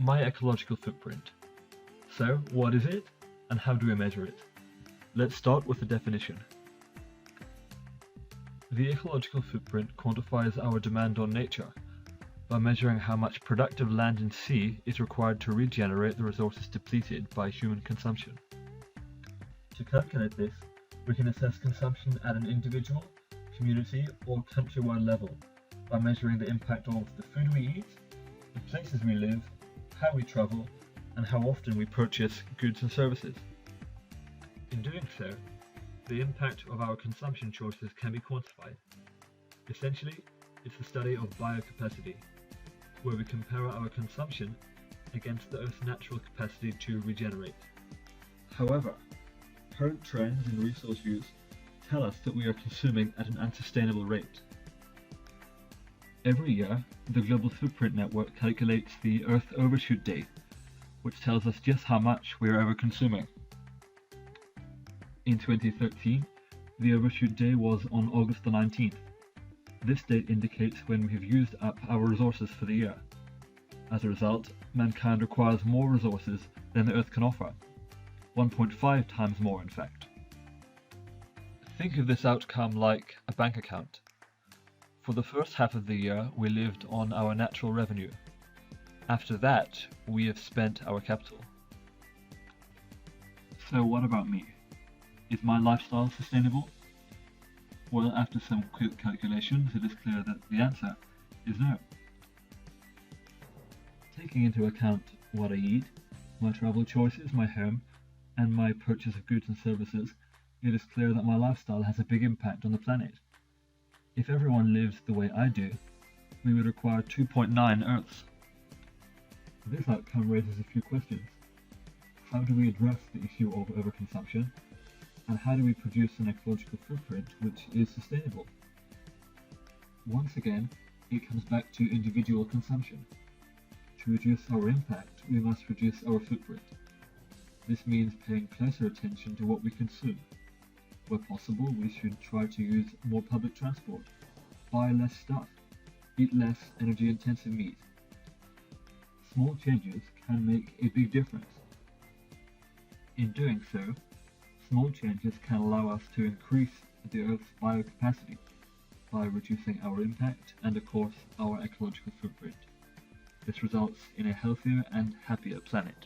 My ecological footprint. So, what is it, and how do we measure it? Let's start with the definition. The ecological footprint quantifies our demand on nature by measuring how much productive land and sea is required to regenerate the resources depleted by human consumption. To calculate this, we can assess consumption at an individual, community, or countrywide level by measuring the impact of the food we eat, the places we live, how we travel, and how often we purchase goods and services. In doing so, the impact of our consumption choices can be quantified. Essentially, it's the study of biocapacity, where we compare our consumption against the Earth's natural capacity to regenerate. However, current trends in resource use tell us that we are consuming at an unsustainable rate. Every year, the Global Footprint Network calculates the Earth Overshoot Day, which tells us just how much we are over-consuming. In 2013, the Overshoot Day was on August the 19th. This date indicates when we have used up our resources for the year. As a result, mankind requires more resources than the Earth can offer, 1.5 times more in fact. Think of this outcome like a bank account. For the first half of the year, we lived on our natural revenue. After that, we have spent our capital. So what about me? Is my lifestyle sustainable? Well, after some quick calculations, it is clear that the answer is no. Taking into account what I eat, my travel choices, my home, and my purchase of goods and services, it is clear that my lifestyle has a big impact on the planet. If everyone lives the way I do, we would require 2.9 Earths. This outcome raises a few questions. How do we address the issue of overconsumption? And how do we produce an ecological footprint which is sustainable? Once again, it comes back to individual consumption. To reduce our impact, we must reduce our footprint. This means paying closer attention to what we consume. Where possible, we should try to use more public transport, buy less stuff, eat less energy-intensive meat. Small changes can make a big difference. In doing so, small changes can allow us to increase the Earth's biocapacity by reducing our impact and, of course, our ecological footprint. This results in a healthier and happier planet.